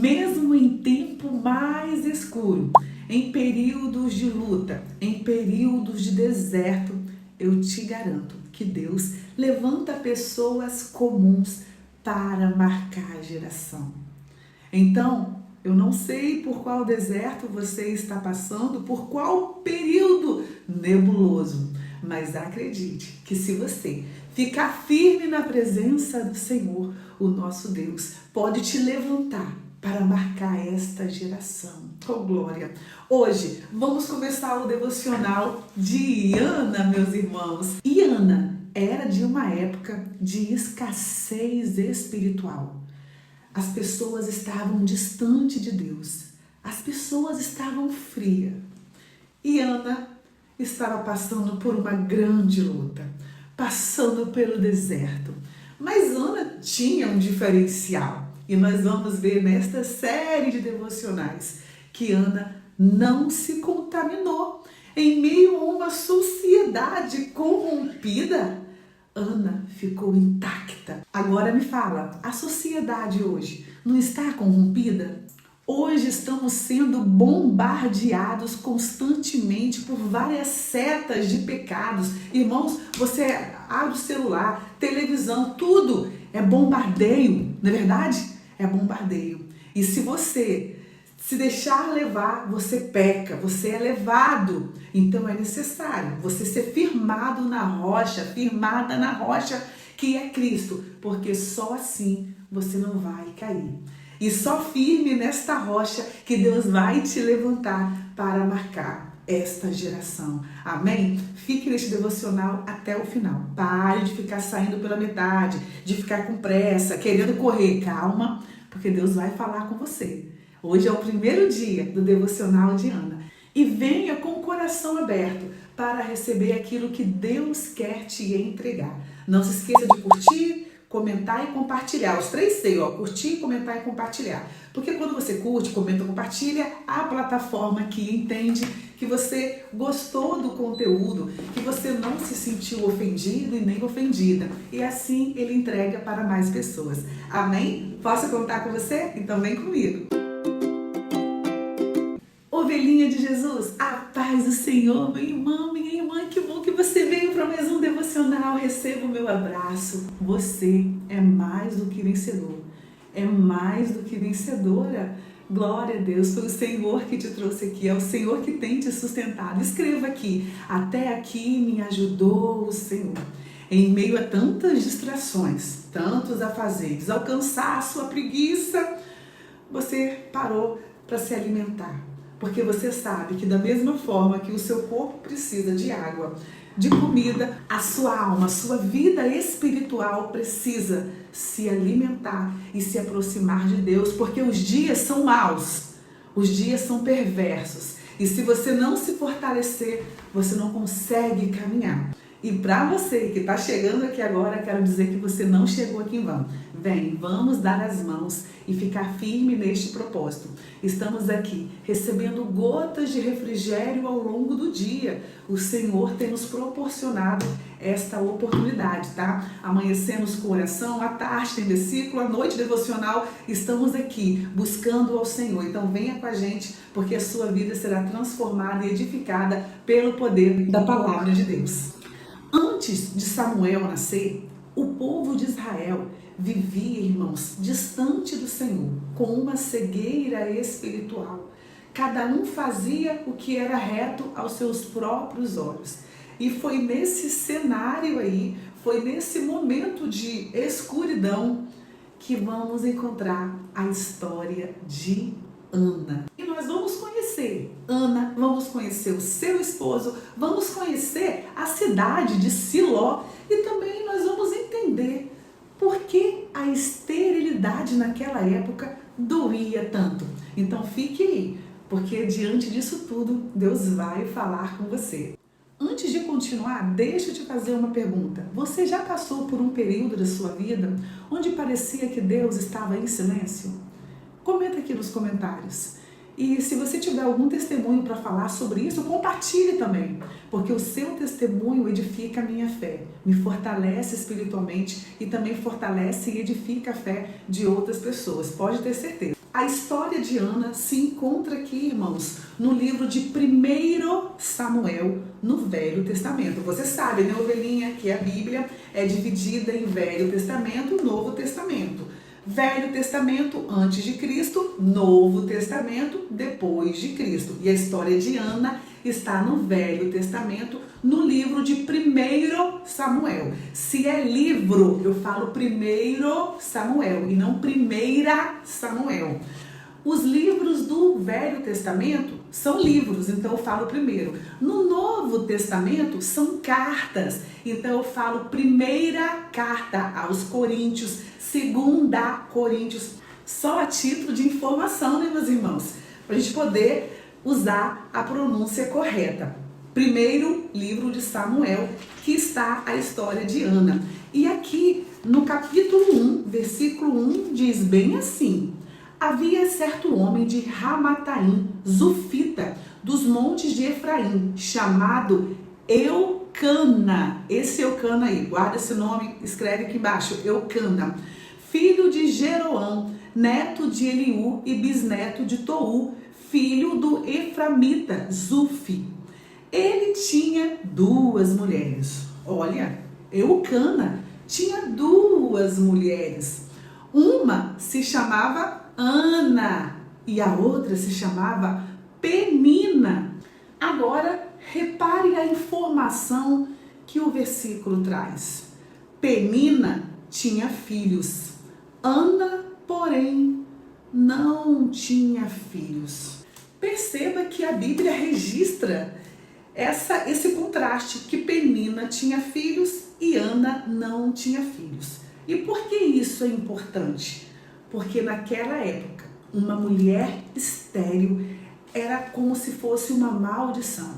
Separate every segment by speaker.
Speaker 1: Mesmo em tempo mais escuro, em períodos de luta, em períodos de deserto, eu te garanto que Deus levanta pessoas comuns para marcar a geração. Então, eu não sei por qual deserto você está passando, por qual período nebuloso, mas acredite que se você ficar firme na presença do Senhor, o nosso Deus pode te levantar para marcar esta geração. Oh, glória! Hoje vamos começar o devocional de Ana, meus irmãos. E Ana era de uma época de escassez espiritual. As pessoas estavam distantes de Deus. As pessoas estavam frias. E Ana estava passando por uma grande luta, passando pelo deserto. Mas Ana tinha um diferencial. E nós vamos ver nesta série de devocionais que Ana não se contaminou. Em meio a uma sociedade corrompida, Ana ficou intacta. Agora me fala, a sociedade hoje não está corrompida? Hoje estamos sendo bombardeados constantemente por várias setas de pecados. Irmãos, você abre o celular, televisão, tudo é bombardeio, não é verdade? É bombardeio. E se você se deixar levar, você peca, você é levado. Então é necessário você ser firmado na rocha, firmada na rocha que é Cristo, porque só assim você não vai cair. E só firme nesta rocha que Deus vai te levantar para marcar esta geração. Amém? Fique neste devocional até o final. Pare de ficar saindo pela metade, de ficar com pressa, querendo correr. Calma, porque Deus vai falar com você. Hoje é o primeiro dia do devocional de Ana. E venha com o coração aberto para receber aquilo que Deus quer te entregar. Não se esqueça de curtir, comentar e compartilhar. Os 3C, curtir, comentar e compartilhar. Porque quando você curte, comenta, compartilha, a plataforma que entende que você gostou do conteúdo, que você não se sentiu ofendido e nem ofendida. E assim ele entrega para mais pessoas. Amém? Posso contar com você? Então vem comigo. Ovelhinha de Jesus, a paz do Senhor, minha irmã, que bom que você veio para mais um devocional. Receba o meu abraço. Você é mais do que vencedor, é mais do que vencedora. Glória a Deus, foi o Senhor que te trouxe aqui, é o Senhor que tem te sustentado. Escreva aqui, até aqui me ajudou o Senhor. Em meio a tantas distrações, tantos afazeres, alcançar a sua preguiça, você parou para se alimentar. Porque você sabe que da mesma forma que o seu corpo precisa de água, de comida, a sua alma, a sua vida espiritual precisa se alimentar e se aproximar de Deus, porque os dias são maus, os dias são perversos. E se você não se fortalecer, você não consegue caminhar. E para você que está chegando aqui agora, quero dizer que você não chegou aqui em vão. Vem, vamos dar as mãos e ficar firme neste propósito. Estamos aqui recebendo gotas de refrigério ao longo do dia. O Senhor tem nos proporcionado esta oportunidade, tá? Amanhecemos com oração, à tarde tem versículo, à noite devocional. Estamos aqui buscando ao Senhor. Então venha com a gente, porque a sua vida será transformada e edificada pelo poder da palavra de Deus. Antes de Samuel nascer, o povo de Israel vivia, irmãos, distante do Senhor, com uma cegueira espiritual. Cada um fazia o que era reto aos seus próprios olhos. E foi nesse cenário aí, foi nesse momento de escuridão que vamos encontrar a história de Ana. E nós vamos conhecer Ana, vamos conhecer o seu esposo, vamos conhecer a cidade de Siló e também nós vamos entender por que a esterilidade naquela época doía tanto. Então fique aí, porque diante disso tudo, Deus vai falar com você. Antes de continuar, deixa eu te fazer uma pergunta. Você já passou por um período da sua vida onde parecia que Deus estava em silêncio? Comenta aqui nos comentários. E se você tiver algum testemunho para falar sobre isso, compartilhe também, porque o seu testemunho edifica a minha fé, me fortalece espiritualmente e também fortalece e edifica a fé de outras pessoas, pode ter certeza. A história de Ana se encontra aqui, irmãos, no livro de 1 Samuel, no Velho Testamento. Você sabe, né, ovelhinha, que a Bíblia é dividida em Velho Testamento e Novo Testamento. Velho Testamento antes de Cristo, Novo Testamento depois de Cristo. E a história de Ana está no Velho Testamento, no livro de 1 Samuel. Se é livro, eu falo 1 Samuel e não 1 Samuel. Os livros do Velho Testamento são livros, então eu falo primeiro. No Novo Testamento são cartas, então eu falo primeira carta aos Coríntios, segunda Coríntios, só a título de informação, né, meus irmãos? Para a gente poder usar a pronúncia correta. Primeiro livro de Samuel, que está a história de Ana. E aqui no capítulo 1, versículo 1, diz bem assim: havia certo homem de Ramataim, Zufita, dos montes de Efraim, chamado Eucana. Esse Eucana aí, guarda esse nome, escreve aqui embaixo, Eucana, filho de Jeroão, neto de Eliú e bisneto de Tou, filho do Eframita, Zufi. Ele tinha 2 mulheres. Olha, Eucana tinha 2 mulheres. Uma se chamava Ana e a outra se chamava Penina. Agora, repare a informação que o versículo traz. Penina tinha filhos. Ana, porém, não tinha filhos. Perceba que a Bíblia registra esse contraste, que Penina tinha filhos e Ana não tinha filhos. E por que isso é importante? Porque naquela época, uma mulher estéril era como se fosse uma maldição.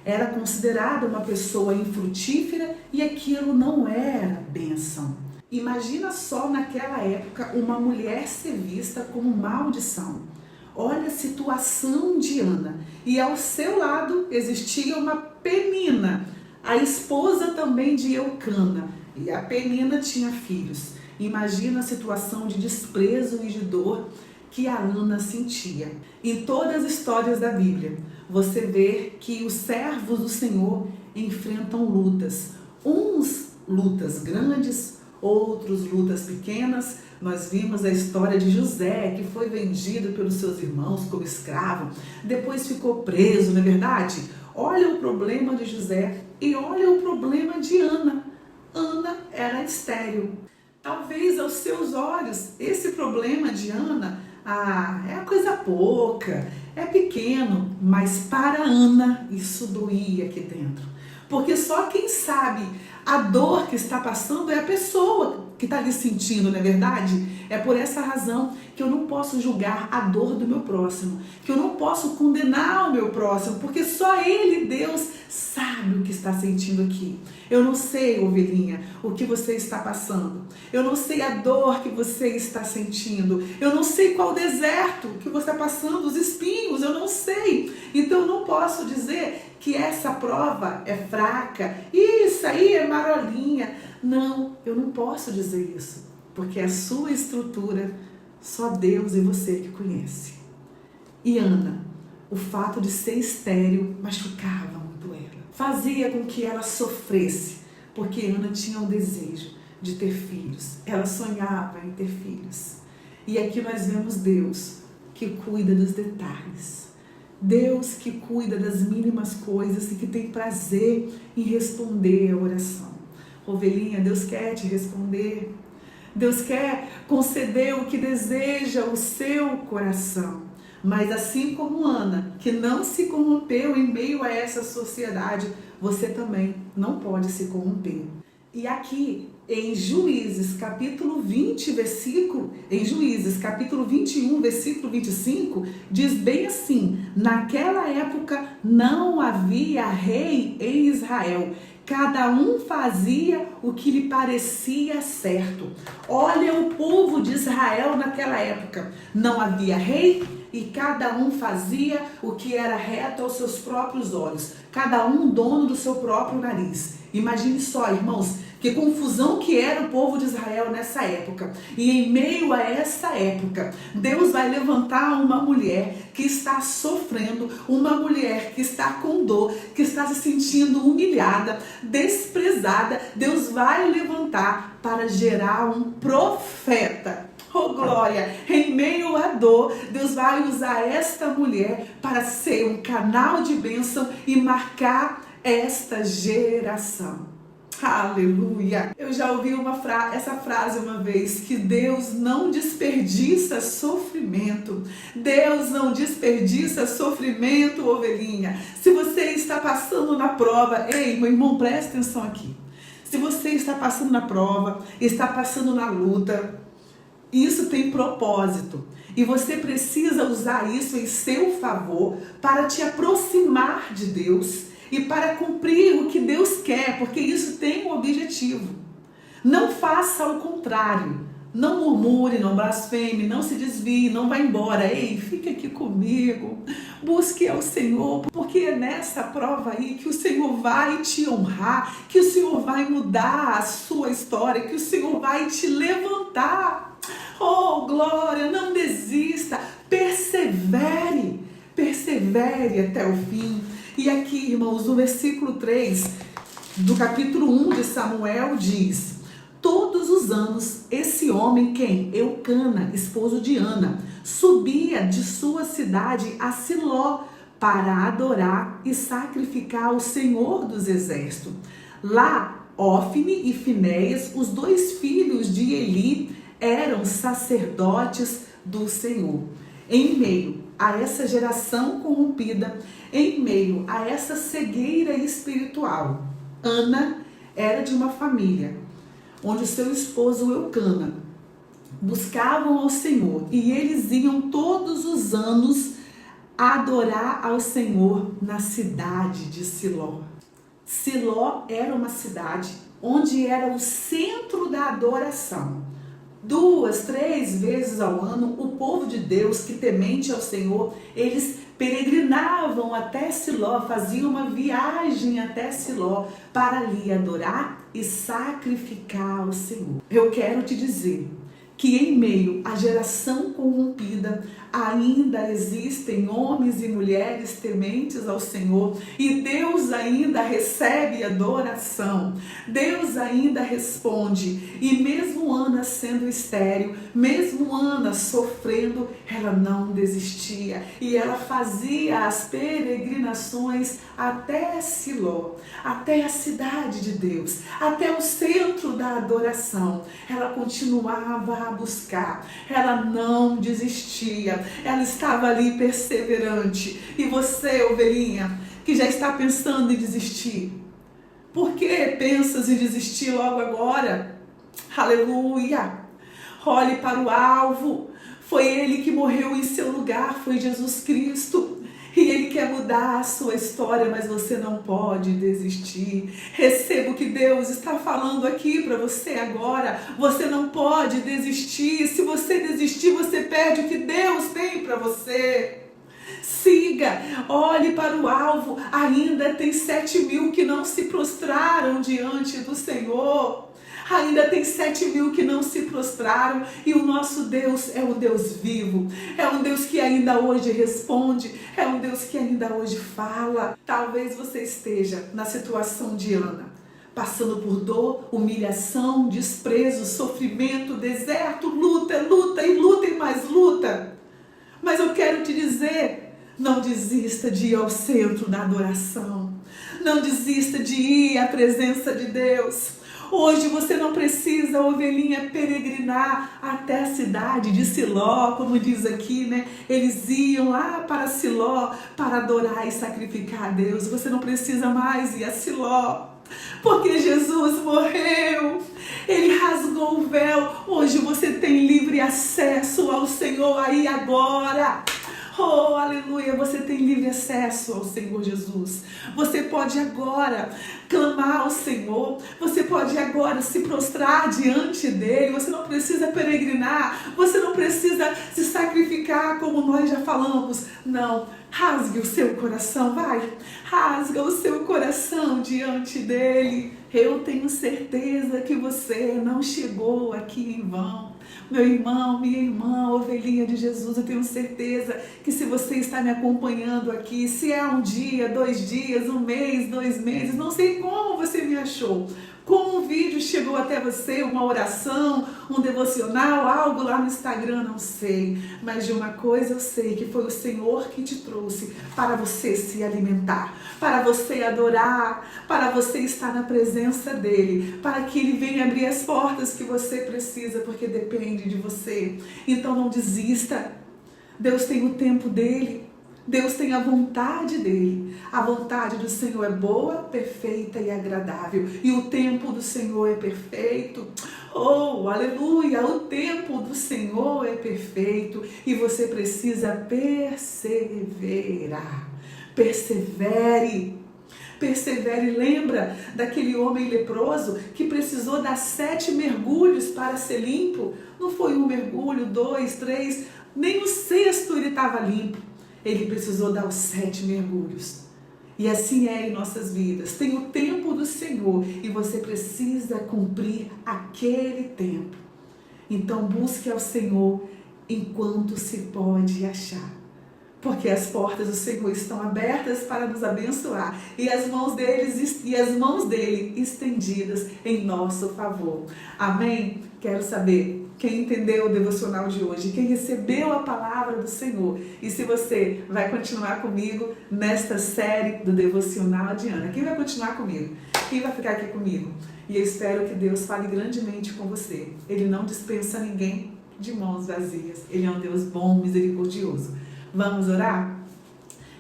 Speaker 1: Era considerada uma pessoa infrutífera e aquilo não era bênção. Imagina só naquela época uma mulher ser vista como maldição. Olha a situação de Ana. E ao seu lado existia uma Penina, a esposa também de Eucana. E a Penina tinha filhos. Imagina a situação de desprezo e de dor que a Ana sentia. Em todas as histórias da Bíblia, você vê que os servos do Senhor enfrentam lutas. Uns lutas grandes, outros lutas pequenas. Nós vimos a história de José, que foi vendido pelos seus irmãos como escravo, depois ficou preso, não é verdade? Olha o problema de José e olha o problema de Ana. Ana era estéril. Talvez aos seus olhos, esse problema de Ana, é uma coisa pouca, é pequeno, mas para Ana isso doía aqui dentro. Porque só quem sabe a dor que está passando é a pessoa que está ali sentindo, não é verdade? É por essa razão que eu não posso julgar a dor do meu próximo, que eu não posso condenar o meu próximo, porque só Ele, Deus, sabe o que está sentindo aqui. Eu não sei, ovelhinha, o que você está passando. Eu não sei a dor que você está sentindo. Eu não sei qual deserto que você está passando, os espinhos, eu não sei. Então eu não posso dizer que essa prova é fraca, isso aí é marolinha. Não, eu não posso dizer isso, porque a sua estrutura só Deus e você que conhece. E Ana, o fato de ser estéril machucava muito ela, fazia com que ela sofresse, porque Ana tinha um desejo de ter filhos, ela sonhava em ter filhos. E aqui nós vemos Deus que cuida dos detalhes, Deus que cuida das mínimas coisas e que tem prazer em responder a oração. Ovelhinha, Deus quer te responder. Deus quer conceder o que deseja o seu coração. Mas assim como Ana, que não se corrompeu em meio a essa sociedade, você também não pode se corromper. E aqui em Juízes capítulo 20, em Juízes capítulo 21, versículo 25, diz bem assim: naquela época não havia rei em Israel, cada um fazia o que lhe parecia certo. Olha o povo de Israel naquela época, não havia rei e cada um fazia o que era reto aos seus próprios olhos, cada um dono do seu próprio nariz. Imagine só, irmãos, Que confusão que era o povo de Israel nessa época. E em meio a essa época, Deus vai levantar uma mulher que está sofrendo, uma mulher que está com dor, que está se sentindo humilhada, desprezada. Deus vai levantar para gerar um profeta. Oh glória! Em meio à dor, Deus vai usar esta mulher para ser um canal de bênção e marcar esta geração. Aleluia! Eu já ouvi essa frase uma vez, que Deus não desperdiça sofrimento. Deus não desperdiça sofrimento, ovelhinha. Se você está passando na prova, ei, meu irmão, preste atenção aqui. Se você está passando na prova, está passando na luta, isso tem propósito. E você precisa usar isso em seu favor para te aproximar de Deus e para cumprir o que Deus quer, porque isso tem um objetivo. Não faça o contrário. Não murmure, não blasfeme, não se desvie, não vá embora. Ei, fique aqui comigo. Busque ao Senhor, porque é nessa prova aí que o Senhor vai te honrar, que o Senhor vai mudar a sua história, que o Senhor vai te levantar. Oh, glória, não desista, persevere até o fim. E aqui, irmãos, no versículo 3 do capítulo 1 de Samuel diz: todos os anos, esse homem, quem? Eucana, esposo de Ana, subia de sua cidade a Siló para adorar e sacrificar ao Senhor dos Exércitos. Lá, Ofne e Finéias, os dois filhos de Eli, eram sacerdotes do Senhor. Em meio a essa geração corrompida, em meio a essa cegueira espiritual, Ana era de uma família onde o seu esposo Eucana buscavam ao Senhor, e eles iam todos os anos adorar ao Senhor na cidade de Siló. Siló era uma cidade onde era o centro da adoração. 2, 3 vezes ao ano, o povo de Deus, que temente ao Senhor, eles peregrinavam até Siló, faziam uma viagem até Siló para ali adorar e sacrificar ao Senhor. Eu quero te dizer que em meio à geração corrompida, ainda existem homens e mulheres tementes ao Senhor, e Deus ainda recebe adoração, Deus ainda responde. E mesmo Ana sendo estéril, mesmo Ana sofrendo, ela não desistia, e ela fazia as peregrinações até Siló, até a cidade de Deus, até o centro da adoração. Ela continuava a buscar, ela não desistia, ela estava ali perseverante. E você, ovelhinha, que já está pensando em desistir, por que pensas em desistir logo agora? Aleluia! Olhe para o alvo. Foi Ele que morreu em seu lugar, foi Jesus Cristo. E Ele quer mudar a sua história, mas você não pode desistir. Receba o que Deus está falando aqui para você agora. Você não pode desistir. Se você desistir, você perde o que Deus tem para você. Siga, olhe para o alvo. Ainda tem 7.000 que não se prostraram diante do Senhor. Ainda tem 7.000 que não se prostraram, e o nosso Deus é um Deus vivo, é um Deus que ainda hoje responde, é um Deus que ainda hoje fala. Talvez você esteja na situação de Ana, passando por dor, humilhação, desprezo, sofrimento, deserto, luta, luta e luta e mais luta. Mas eu quero te dizer, não desista de ir ao centro da adoração, não desista de ir à presença de Deus. Hoje você não precisa, ovelhinha, peregrinar até a cidade de Siló, como diz aqui, né? Eles iam lá para Siló para adorar e sacrificar a Deus. Você não precisa mais ir a Siló, porque Jesus morreu. Ele rasgou o véu. Hoje você tem livre acesso ao Senhor aí agora. Oh, aleluia, você tem livre acesso ao Senhor Jesus. Você pode agora clamar ao Senhor, você pode agora se prostrar diante dele, você não precisa peregrinar, você não precisa se sacrificar como nós já falamos. Não, rasgue o seu coração, vai, rasga o seu coração diante dele. Eu tenho certeza que você não chegou aqui em vão. Meu irmão, minha irmã, ovelhinha de Jesus, eu tenho certeza que se você está me acompanhando aqui, se é um dia, 2 dias, 1 mês, 2 meses, não sei como você me achou, como um vídeo chegou até você, uma oração, um devocional, algo lá no Instagram, não sei. Mas de uma coisa eu sei, que foi o Senhor que te trouxe para você se alimentar, para você adorar, para você estar na presença dele, para que ele venha abrir as portas que você precisa, porque depende de você. Então não desista. Deus tem o tempo dele. Deus tem a vontade dele. A vontade do Senhor é boa, perfeita e agradável. E o tempo do Senhor é perfeito. Oh, aleluia! O tempo do Senhor é perfeito. E você precisa perseverar. Persevere. Persevere. Lembra daquele homem leproso que precisou dar 7 mergulhos para ser limpo? Não foi 1 mergulho, 2, 3, nem o 6º ele estava limpo. Ele precisou dar os 7 mergulhos. E assim é em nossas vidas. Tem o tempo do Senhor e você precisa cumprir aquele tempo. Então busque ao Senhor enquanto se pode achar. Porque as portas do Senhor estão abertas para nos abençoar e as mãos dele estendidas em nosso favor. Amém? Quero saber quem entendeu o devocional de hoje, quem recebeu a palavra do Senhor. E se você vai continuar comigo nesta série do devocional de Ana. Quem vai continuar comigo? Quem vai ficar aqui comigo? E eu espero que Deus fale grandemente com você. Ele não dispensa ninguém de mãos vazias. Ele é um Deus bom, misericordioso. Vamos orar?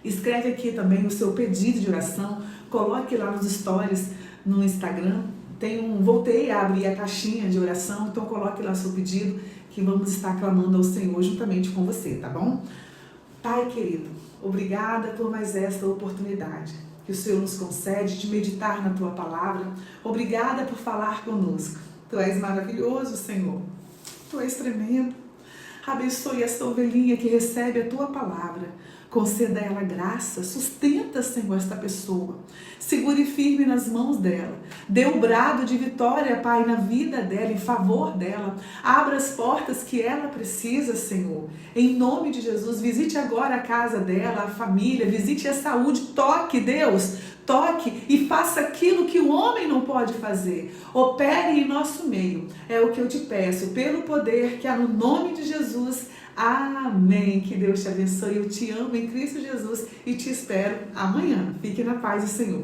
Speaker 1: Escreve aqui também o seu pedido de oração, coloque lá nos stories no Instagram. Voltei a abrir a caixinha de oração, então coloque lá o seu pedido que vamos estar clamando ao Senhor juntamente com você, tá bom? Pai querido, obrigada por mais esta oportunidade que o Senhor nos concede de meditar na Tua palavra. Obrigada por falar conosco. Tu és maravilhoso, Senhor. Tu és tremendo. Abençoe esta ovelhinha que recebe a Tua palavra. Conceda a ela graça, sustenta, Senhor, esta pessoa. Segure firme nas mãos dela. Dê um brado de vitória, Pai, na vida dela, em favor dela. Abra as portas que ela precisa, Senhor. Em nome de Jesus, visite agora a casa dela, a família, visite a saúde. Toque, Deus, toque e faça aquilo que o homem não pode fazer. Opere em nosso meio. É o que eu te peço, pelo poder que há no nome de Jesus. Amém. Que Deus te abençoe. Eu te amo em Cristo Jesus e te espero amanhã. Fique na paz do Senhor.